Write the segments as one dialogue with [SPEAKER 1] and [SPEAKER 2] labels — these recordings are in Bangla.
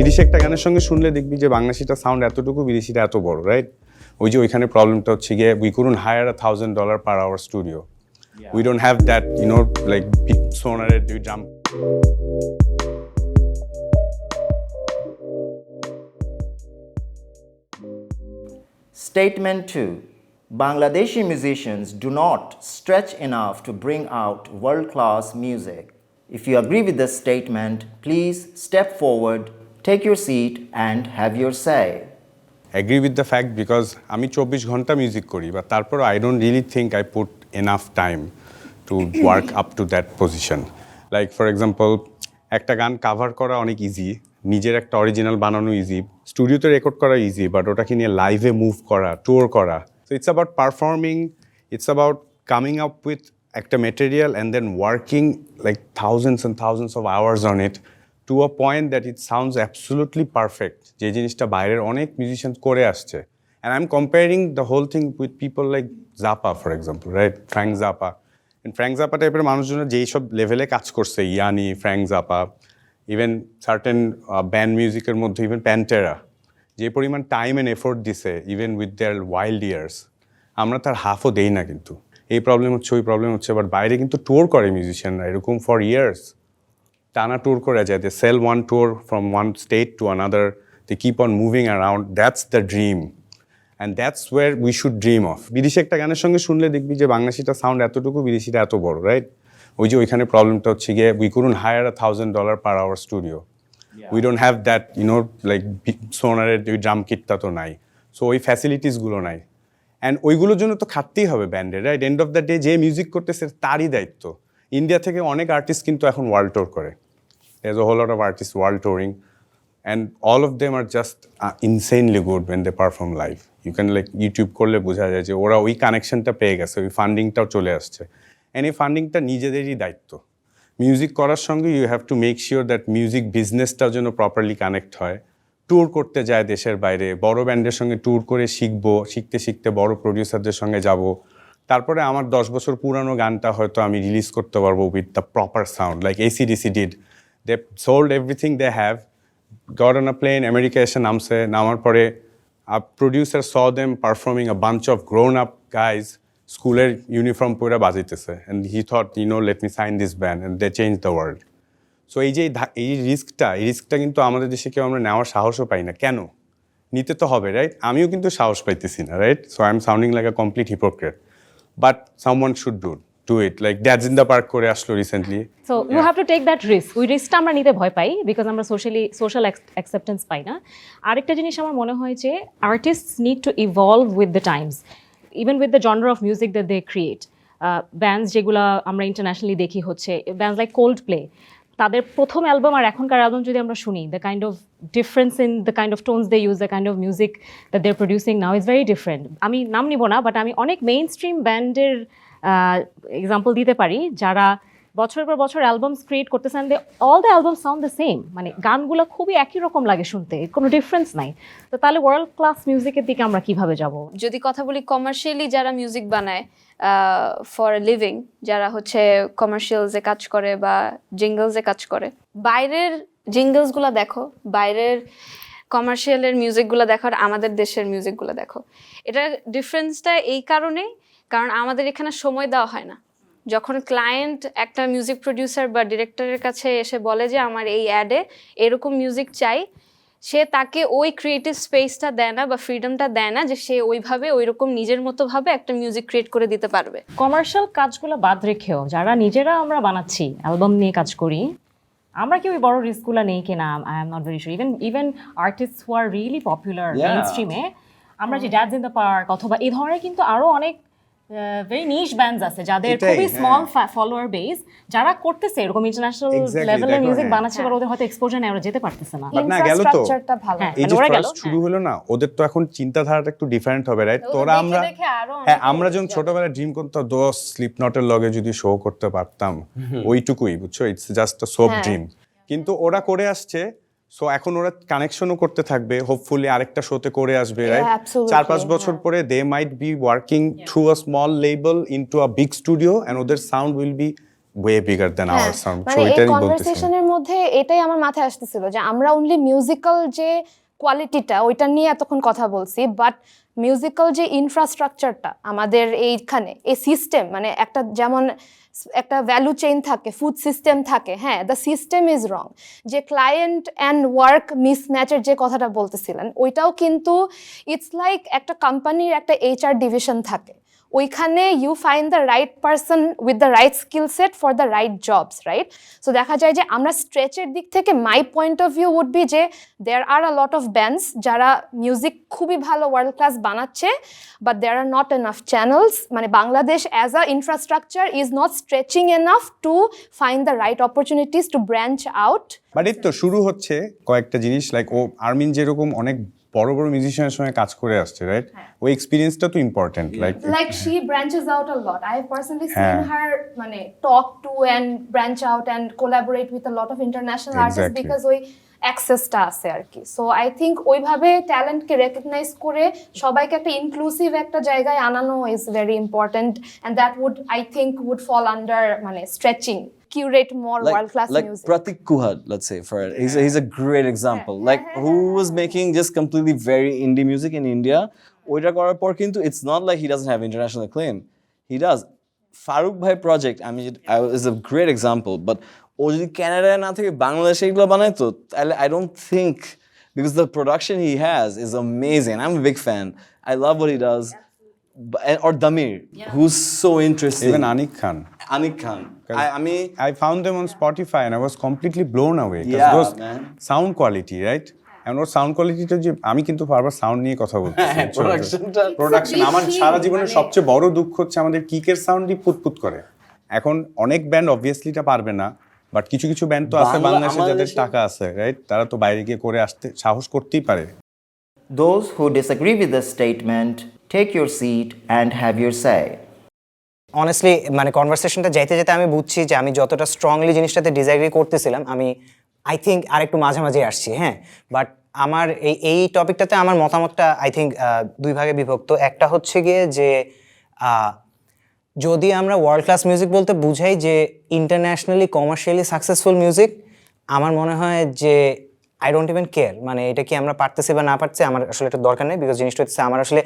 [SPEAKER 1] বিদেশি একটা গানের সঙ্গে শুনলে দেখবি যে বাংলাদেশিটা সাউন্ড এতটুকু, বিদেশিটা এত বড়, রাইট? ওই যে ওইখানে প্রবলেমটা হচ্ছে গিয়ে we couldn't hire $1,000 per hour studio. We don't have that, like big sonar drum.
[SPEAKER 2] Statement 2. Bangladeshi musicians do not stretch enough to bring out world-class music. If you agree with this statement, please step forward, take your seat and have your say.
[SPEAKER 1] Agree with the fact because আমি 24 ঘন্টা মিউজিক করি, but তারপর I don't really think I put enough time to work up to that position. Like for example, একটা গান কাভার করা অনেক ইজি, নিজের একটা অরিজিনাল বানানো ইজি, স্টুডিওতে রেকর্ড করা ইজি, বাট ওটাকে নিয়ে লাইভে মুভ করা, ট্যুর করা। So it's about performing, it's about coming up with একটা material and then working like thousands and thousands of hours on it to a point that it sounds absolutely perfect, যে জিনিসটা বাইরের অনেক মিউজিশিয়ান করে আসছে। And I am comparing the whole thing with people like Zappa for example, right? Frank Zappa. Frank Zappa টাইপের মানুষজন যেই সব লেভেলে কাজ করছে, ইয়ানি, Frank Zappa, even certain band মিউজিকের মধ্যে ইভেন প্যান্টেরা, যে পরিমাণ টাইম অ্যান্ড এফোর্ট দিছে even with their wild years, আমরা তার হাফও দেই না কিন্তু। এই প্রবলেম হচ্ছে, ওই প্রবলেম হচ্ছে। বাট বাইরে কিন্তু ট্যুর করে মিউজিশিয়ানরা এরকম ফর ইয়ার্স, টানা ট্যুর করে যায়। They sell one tour from one state to another, they keep on moving around, that's the dream and that's what we should dream of. বিদেশি একটা গানের সঙ্গে শুনলে দেখবি যে বাংলাদেশিটা সাউন্ড এতটুকু, বিদেশিটা এত বড়, রাইট? ওই যে ওইখানে প্রবলেমটা হচ্ছে গিয়ে we couldn't hire $1,000 per hour studio. We don't have that, like সোনারের ওই ড্রাম কিটটা তো নাই, সো ওই ফ্যাসিলিটিসগুলো নাই। অ্যান্ড ওইগুলোর জন্য তো খাটতেই হবে ব্যান্ডের, right? End of the day যে মিউজিক করতেছে তারই দায়িত্ব। ইন্ডিয়া থেকে অনেক আর্টিস্ট কিন্তু এখন ওয়ার্ল্ড ট্যুর করে, there's a whole lot of artists world touring and all of them are just insanely good when they perform live. You can like YouTube করলে বোঝা যায় যে ওরা ওই কানেকশনটা পেয়ে গেছে, ওই ফান্ডিংটাও চলে আসছে। অ্যান্ড এই ফান্ডিংটা নিজেদেরই দায়িত্ব। মিউজিক করার সঙ্গে you have to make sure that music বিজনেসটার জন্য প্রপারলি কানেক্ট হয়। ট্যুর করতে যায় দেশের বাইরে, বড় ব্যান্ডের সঙ্গে ট্যুর করে শিখবো, শিখতে শিখতে বড় প্রডিউসারদের সঙ্গে যাব, তারপরে আমার 10 বছর পুরানো গানটা হয়তো আমি রিলিজ করতে পারবো with the proper sound, like AC/DC did. They sold everything they have, got on a plane, America এসে নামছে, নামার পরে a producer saw them performing, a bunch of grown-up guys, স্কুলের ইউনিফর্ম পরে বাজাইতেছে, and he thought, let me sign this band, and they changed the world. So এই রিস্কটা কিন্তু আমাদের দেশে কেউ আমরা নেওয়ার সাহসও পাই না। কেন? নিতে তো হবে, রাইট? আমিও কিন্তু সাহস পাইতেছি না, right? So I'm sounding like a complete hypocrite, but someone should do it, like Dads in the Park করে আসলো recently.
[SPEAKER 3] So you have to take that risk. ওই রিস্কটা আমরা নিতে ভয় পাই বিকজ আমরা সোশ্যাল অ্যাকসেপ্টেন্স পাই না। আরেকটা জিনিস আমার মনে হয় যে artists need to evolve with the times, even with the genre of music that they create. Bands যেগুলো আমরা ইন্টারন্যাশনালি দেখি হচ্ছে ব্যান্ডস লাইক কোল্ড প্লে, তাদের প্রথম অ্যালবাম আর এখনকার অ্যালবাম যদি আমরা শুনি, the kind of difference in the kind of tones they use, the kind of music that they are producing now is very different. আমি নাম নিব না, বাট আমি অনেক মেইন স্ট্রিম ব্যান্ডের এক্সাম্পল দিতে পারি যারা বছরের পর বছর অ্যালবামস ক্রিয়েট করতেছেন, all the album sound the same, মানে গানগুলো খুবই একই রকম লাগে শুনতে, কোনো ডিফারেন্স নাই। তো তাহলে ওয়ার্ল্ড ক্লাস মিউজিকের দিকে আমরা কিভাবে যাব?
[SPEAKER 4] যদি কথা বলি কমার্শিয়ালি যারা মিউজিক বানায় ফর এ লিভিং, যারা হচ্ছে কমার্শিয়ালসে কাজ করে বা জিঙ্গলসে কাজ করে, বাইরের জিঙ্গলসগুলো দেখো, বাইরের কমার্শিয়ালের মিউজিকগুলো দেখো আর আমাদের দেশের মিউজিকগুলো দেখো। এটা ডিফারেন্সটা এই কারণেই, কারণ আমাদের এখানে সময় দেওয়া হয় না। যখন ক্লায়েন্ট একটা মিউজিক প্রডিউসার বা ডিরেক্টরের কাছে এসে বলে যে আমার এই অ্যাডে এরকম মিউজিক চাই, সে তাকে ওই ক্রিয়েটিভ স্পেসটা দেয় না বা ফ্রিডমটা দেয় না যে সে ওইভাবে ওইরকম নিজের মতোভাবে একটা মিউজিক ক্রিয়েট করে দিতে পারবে।
[SPEAKER 3] কমার্শিয়াল কাজগুলো বাদ রেখেও যারা নিজেরা আমরা বানাচ্ছি, অ্যালবাম নিয়ে কাজ করি, আমরা কি ওই বড় রিস্কগুলো নেই কিনা? I am not very sure. Even artists who are really popular মেইন স্ট্রিমে, আমরা যে ড্যাডস ইন দ্য পার্ক অথবা এই ধরনের কিন্তু আরো অনেক ভেরি নিশ ব্যান্ডস আছে যাদের খুবই স্মল ফলোয়ার বেস, যারা করতেছে এরকম ইন্টারন্যাশনাল লেভেলের মিউজিক বানাচ্ছে, বা ওদের হয়তো এক্সপোজার নেই, ওরা যেতে পারতেছে না।
[SPEAKER 1] বাট না গেল তো, এই যে ফার্স্ট শুরু হলো না, ওদের তো এখন চিন্তাধারাটা একটু ডিফারেন্ট হবে, রাইট? তোরা আমরা যখন ছোটবেলায় ড্রিম করতাম দোস্ত স্লিপনটের লগে যদি শো করতে পারতাম, ওইটুকুই, বুঝছো? It's just a soap dream. কিন্তু ওরা করে আসছে, সো এখন ওরা কানেকশনও করতে থাকবে, হোপফুলি আরেকটা শোতে করে আসবে, রাইট? 4-5 বছর পরে they might be working through a small label into a big studio, and ওদের sound will be way bigger than our sound.
[SPEAKER 5] মানে
[SPEAKER 1] So
[SPEAKER 5] এই
[SPEAKER 1] এটাই বলতেছি।
[SPEAKER 5] কনভারসেশনের মধ্যে এটাই আমার মাথায় আসতেছিল যে আমরা অনলি মিউজিক্যাল যে কোয়ালিটিটা ওইটা নিয়ে এতক্ষণ কথা বলছি, বাট মিউজিক্যাল যে ইনফ্রাস্ট্রাকচারটা আমাদের এইখানে এই সিস্টেম, মানে একটা যেমন একটা ভ্যালু চেইন থাকে, ফুড সিস্টেম থাকে, হ্যাঁ, দ্য সিস্টেম ইজ রং। যে ক্লায়েন্ট অ্যান্ড ওয়ার্ক মিসম্যাচের যে কথাটা বলতেছিলেন, ওইটাও কিন্তু ইটস লাইক একটা কোম্পানির একটা HR ডিভিশন থাকে, ওইখানে you find the right person with the right skill set for the right jobs, right? So দেখা যায় যে আমরা স্ট্রেচের দিক থেকে my point of view would be যে there are a lot of bands যারা মিউজিক খুবই ভালো ওয়ার্ল্ড ক্লাস বানাচ্ছে, but there are not enough channels, মানে Bangladesh as a infrastructure is not stretching enough to find the right opportunities to branch out.
[SPEAKER 1] But এই তো শুরু হচ্ছে কয়েকটা জিনিস, লাইক ও আর্মিন যেরকম অনেক বড় বড় মিউজিশিয়ানের সঙ্গে কাজ করে আসছে, রাইট? ওই এক্সপিরিয়েন্সটা তো important,
[SPEAKER 5] Like she branches out a lot. I have personally seen
[SPEAKER 1] হ্যাঁ।
[SPEAKER 5] her মানে talk to and branch out and collaborate with a lot of international artists
[SPEAKER 1] Exactly.
[SPEAKER 5] because ওই অ্যাক্সেসটা আছে আর কি। সো আই থিঙ্ক ওইভাবে ট্যালেন্টকে রেকগনাইজ করে সবাইকে একটা ইনক্লুসিভ একটা জায়গায় আনানো is very important, and that would I think would fall under মানে stretching, curate more world class
[SPEAKER 6] like
[SPEAKER 5] music.
[SPEAKER 6] Pratik Kuhad, let's say, for it. He's a great example. Like who was making just completely very indie music in India. Oita korar por kintu it's not like he doesn't have international acclaim. He does. Farooq Bhai project, I mean, is a great example. But ও যদি কানাডায় না থেকে বাংলাদেশে এগুলো বানায় তো তাহলে I don't think, because the production he has is amazing. I'm a big fan. I love what he does. Or Damir, who's so interesting.
[SPEAKER 1] Even Anik Khan.
[SPEAKER 6] Anik Khan. I mean,
[SPEAKER 1] I found them on Spotify and I was completely blown away. 'Cause
[SPEAKER 6] Yeah,
[SPEAKER 1] those
[SPEAKER 6] man.
[SPEAKER 1] sound quality, right? And or sound কোয়ালিটিটা যে আমি কিন্তু বারবার সাউন্ড নিয়ে কথা বলতেছি। প্রোডাকশন আমার সারা জীবনের সবচেয়ে বড় দুঃখ হচ্ছে আমাদের কিকের সাউন্ডই পুতপুত করে। এখন অনেক ব্যান্ড অবভিয়াসলি এটা পারবে না, বাট কিছু কিছু ব্যান্ড তো আছে বাংলাদেশে যাদের টাকা আছে, রাইট? তারা তো বাইরে গিয়ে করে আসতে সাহস করতেই পারে।
[SPEAKER 2] Those who disagree with this statement, take your seat and have your say.
[SPEAKER 7] Honestly মানে কনভারসেশনটা যাইতে যেতে আমি বুঝছি যে আমি যতটা স্ট্রংলি জিনিসটাতে ডিসএগ্রি করতেছিলাম, আমি আই থিঙ্ক আর একটু মাঝামাঝি আসছি, হ্যাঁ। বাট আমার এই টপিকটাতে আমার মতামতটা আই থিঙ্ক দুই ভাগে বিভক্ত। একটা হচ্ছে গিয়ে যে যদি আমরা ওয়ার্ল্ড ক্লাস মিউজিক বলতে বুঝাই যে ইন্টারন্যাশনালি কমার্শিয়ালি সাকসেসফুল মিউজিক, আমার মনে হয় যে আই ডোন্ট ইভেন কেয়ার মানে এটা কি আমরা পারতেছি বা না পারছি, আমার আসলে এটা দরকার নেই। বিকজ জিনিসটা হচ্ছে আমার আসলে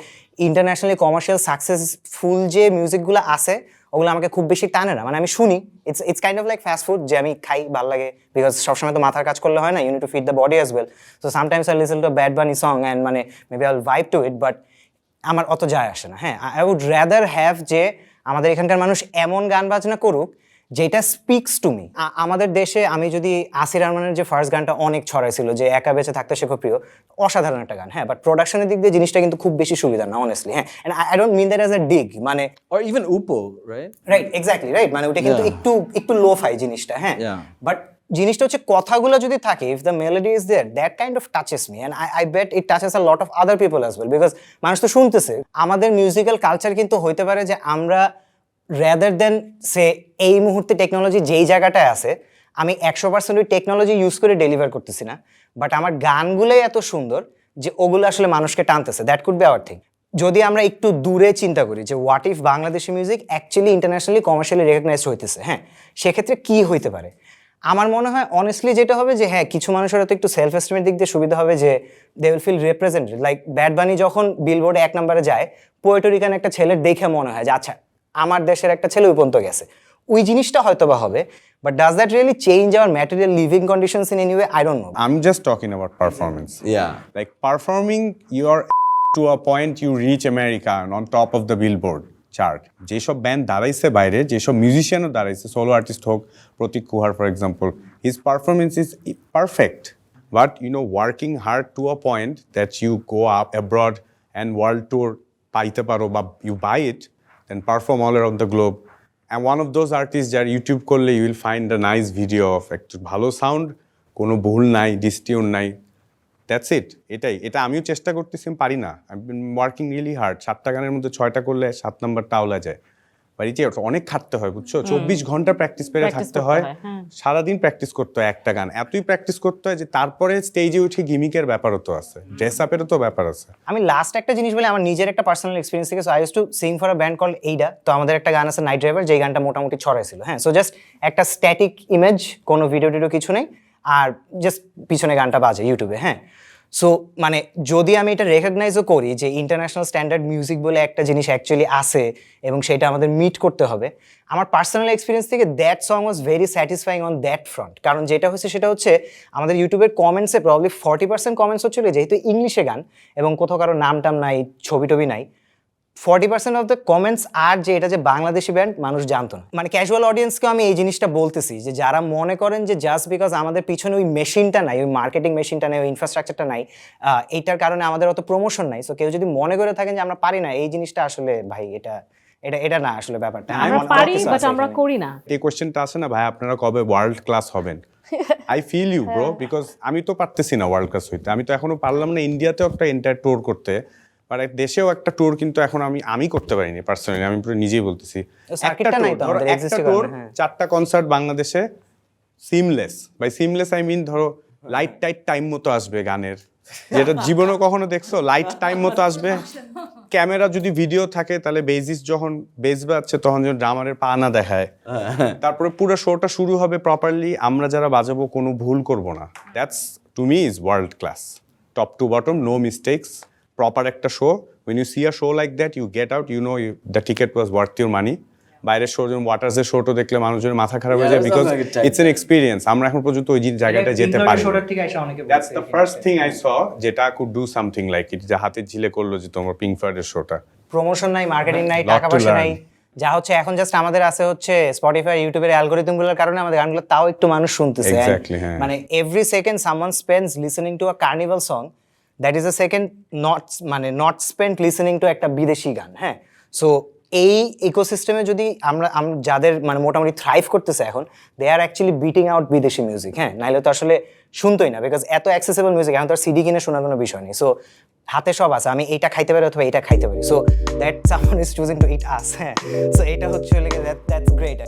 [SPEAKER 7] ইন্টারন্যাশনালি কমার্শিয়াল সাকসেসফুল যে মিউজিকগুলো আছে ওগুলো আমাকে খুব বেশি টানে না। মানে আমি শুনি, it's kind of like fast food, যে আমি খাই, ভালো লাগে, বিকজ সবসময় তো মাথার কাজ করলে হয় না, you need to feed the body as well. So sometimes I listen to Bad Bunny song and মানে maybe I will vibe to it, but আমার অত যায় আসে না। হ্যাঁ, আই উড রাদার হ্যাভ যে আমাদের এখানকার মানুষ এমন গান বাজনা করুক যেটা স্পিক্স টু মি। আমাদের দেশে আমি যদি আসির আরমানের যে ফার্স্ট গানটা অনেক ছড়াইছিল, যে একা বেঁচে থাকতে শেখো প্রিয়, অসাধারণ একটা গান, হ্যাঁ। বাট প্রোডাকশনের দিক দিয়ে জিনিসটা কিন্তু খুব বেশি সুবিধা না, অনেস্টলি, হ্যাঁ। And I don't mean that as a dig, মানে
[SPEAKER 6] or even Upo, right?
[SPEAKER 7] Right, exactly right, মানে ওটা কিন্তু একটু লো ফাই জিনিসটা, হ্যাঁ।
[SPEAKER 6] Yeah.
[SPEAKER 7] বাট জিনিসটা হচ্ছে কথাগুলো যদি থাকে, if the melody is there, that kind of touches me, and I bet it touches a lot of other people as well, because মানুষ তো শুনতেছে। আমাদের মিউজিক্যাল কালচার কিন্তু হইতে পারে যে আমরা রেদার দেন সে এই মুহূর্তে টেকনোলজি যেই জায়গাটায় আছে, আমি 100% ওই টেকনোলজি ইউজ করে ডেলিভার করতেছি না, বাট আমার গানগুলোই এত সুন্দর যে ওগুলো আসলে মানুষকে টানতেছে। That could be our thing. যদি আমরা একটু দূরে চিন্তা করি যে what if Bangladeshi music actually internationally commercially recognised হইতেছে, হ্যাঁ, সেক্ষেত্রে কি হইতে পারে? আমার মনে হয় অনেস্টলি যেটা হবে যে হ্যাঁ, কিছু মানুষের হয়তো একটু সেলফ এস্টিমের দিক দিয়ে সুবিধা হবে, যে they will feel represented. Like Bad Bunny যখন বিলবোর্ডে 1 নম্বরে যায়, পোয়েটোরিকান একটা ছেলের দেখে মনে হয় যে আচ্ছা আমার দেশের একটা ছেলে উপন্ত গেছে, ওই জিনিসটা হয়তো বা হবে। But does that really change our material living conditions in any way? I don't know.
[SPEAKER 1] I'm just talking about performance.
[SPEAKER 6] Yeah.
[SPEAKER 1] Like performing your to a point you reach America and on top of the Billboard chart. যেসব ব্যান্ড দাঁড়াইছে বাইরে, যেসব মিউজিশিয়ানও দাঁড়াইছে, সোলো আর্টিস্ট হোক, Prateek Kuhad for example, his performance is perfect. But you know, working hard to a point that you go up abroad and world tour পাইতে পারো বা you buy it, then perform all around the globe. And one of those artists যার ইউটিউব করলে you will find a nice video of একটু ভালো সাউন্ড, কোনো ভুল নাই, ডিস্টিউন নাই, দ্যাটস ইট। এটা আমিও চেষ্টা করতেছি, পারি না। I been working really hard. 7টা গানের মধ্যে 6টা করলে 7 নাম্বারটা আওলা যায়। বাড়িতে অনেক খাটতে হয় বুঝছো, 24 ঘন্টা প্র্যাকটিস করে
[SPEAKER 3] Practice
[SPEAKER 1] থাকতে
[SPEAKER 3] করতে
[SPEAKER 1] হয়,
[SPEAKER 3] হয়, হ্যাঁ।
[SPEAKER 1] সারাদিন প্র্যাকটিস করতে হয় একটা গান, এতই প্র্যাকটিস করতে হয় যে তারপরে স্টেজে উঠে গিমিকের ব্যাপারও তো আছে, ড্রেস আপেরও তো ব্যাপার আছে।
[SPEAKER 7] আমি লাস্ট একটা জিনিস বলে আমার নিজের একটা পার্সোনাল এক্সপিরিয়েন্স থেকে, so I use to Singh for a band call এইডা। তো আমাদের একটা গান আছে নাইট ড্রাইভার, যেই গানটা মোটামুটি ছড়াইছিল, হ্যাঁ। সো জাস্ট একটা স্ট্যাটিক ইমেজ, কোনো ভিডিও টিডিও কিছু নেই, আর জাস্ট পিছনে গানটা বাজে ইউটিউবে, হ্যাঁ। সো মানে যদি আমি এটা রেকগনাইজও করি যে ইন্টারন্যাশনাল স্ট্যান্ডার্ড মিউজিক বলে একটা জিনিস অ্যাকচুয়ালি আছে এবং সেটা আমাদের মিট করতে হবে, আমার পার্সোনাল এক্সপিরিয়েন্স থেকে that song was very satisfying on that front. কারণ যেটা হচ্ছে সেটা হচ্ছে আমাদের ইউটিউবের কমেন্টসে প্রবলি 40% কমেন্টস হচ্ছিল যেহেতু ইংলিশে গান এবং কোথাও কারো নাম টাম নাই, ছবি টবি নাই, 40% অফ দ্য কমেন্টস আর যে এটা যে বাংলাদেশি ব্যান্ড মানুষ জানতো না। মানে ক্যাজুয়াল অডিয়েন্সকে আমি এই জিনিসটা বলতেছি যে যারা মনে করেন যে জাস্ট বিকজ আমাদের পিছনে ওই মেশিনটা নাই, ওই মার্কেটিং মেশিনটা নাই, ওই ইনফ্রাস্ট্রাকচারটা নাই, এইটার কারণে আমাদের অত প্রমোশন নাই, সো কেউ যদি মনে করে থাকেন যে আমরা পারি না, এই জিনিসটা আসলে ভাই এটা এটা এটা না আসলে ব্যাপারটা।
[SPEAKER 3] আমরা পারি বাট আমরা করি না।
[SPEAKER 1] এই কোশ্চেনটা আসে না ভাই আপনারা কবে ওয়ার্ল্ড ক্লাস হবেন, I feel you bro, because আমি তো পারতেছি না ওয়ার্ল্ড ক্লাস হইতে, আমি তো এখনো পারলাম না ইন্ডিয়াতেও একটা এন্টায়ার ট্যুর করতে, বাট দেশেও একটা ট্যুর কিন্তু এখন আমি করতে পারিনি পার্সোনালি, আমি পুরো নিজেই বলতেছি।
[SPEAKER 7] সার্কিটটা নাই তো আমাদের,
[SPEAKER 1] একটা ট্যুর 4টা কনসার্ট বাংলাদেশে seamless, by seamless I mean ধরো লাইট টাইট টাইম মতো আসবে গানের, যেটা জীবনেও কখনো দেখছো, লাইট টাইম মতো আসবে, ক্যামেরা যদি ভিডিও থাকে তাহলে বেসিস যখন বেস বাজছে তখন যেন ড্রামারের পা না দেখায়, তারপরে পুরো শোটা শুরু হবে প্রপারলি, আমরা যারা বাজাবো কোনো ভুল করব না, that's to me is world class, top to bottom no mistakes, proper একটা show. when you see a show like that you get out, you know the ticket was worth your money. বাইরের শো যেমন ওয়াটার্সের শোটা দেখলে মানুষের মাথা খারাপ হয়ে যায়, বিকজ ইটস এন এক্সপিরিয়েন্স, আমরা এখন পর্যন্ত ওই জায়গাটা যেতে পারি। That's the first thing I saw যেটা could do something like it, যে হাতের ঝিলে করলো যে তোমার পিঙ্ক ফ্লয়েডের শোটা,
[SPEAKER 7] প্রমোশন নাই, মার্কেটিং নাই,
[SPEAKER 1] Lot
[SPEAKER 7] টাকা
[SPEAKER 1] to
[SPEAKER 7] পয়সা
[SPEAKER 1] learn.
[SPEAKER 7] নাই, যা হচ্ছে এখন জাস্ট আমাদের আছে হচ্ছে স্পটিফাই, ইউটিউবের অ্যালগরিদমগুলোর কারণে আমাদের গানগুলো তাও একটু মানুষ শুনতেছে। And
[SPEAKER 1] Exactly, হ্যাঁ।
[SPEAKER 7] মানে every second someone spends listening to a carnival song, that is a second not spend listening to একটা বিদেশি গান, হ্যাঁ। সো এই ইকোসিস্টেমে যদি আমরা যাদের মানে মোটামুটি থ্রাইভ করতেছে এখন, দে আর অ্যাকচুয়ালি বিটিং আউট বিদেশি মিউজিক, হ্যাঁ। নাইলে তো আসলে শুনতোই না, বিকজ এত অ্যাক্সেসিবল মিউজিক, এখন তো আর সিডি কিনে শোনার কোনো বিষয় নেই। সো হাতে সব আছে, আমি এইটা খাইতে পারি অথবা এইটা খাইতে পারি, so that someone is choosing to eat us, হ্যাঁ। সো এটা হচ্ছে দ্যাটস গ্রেট।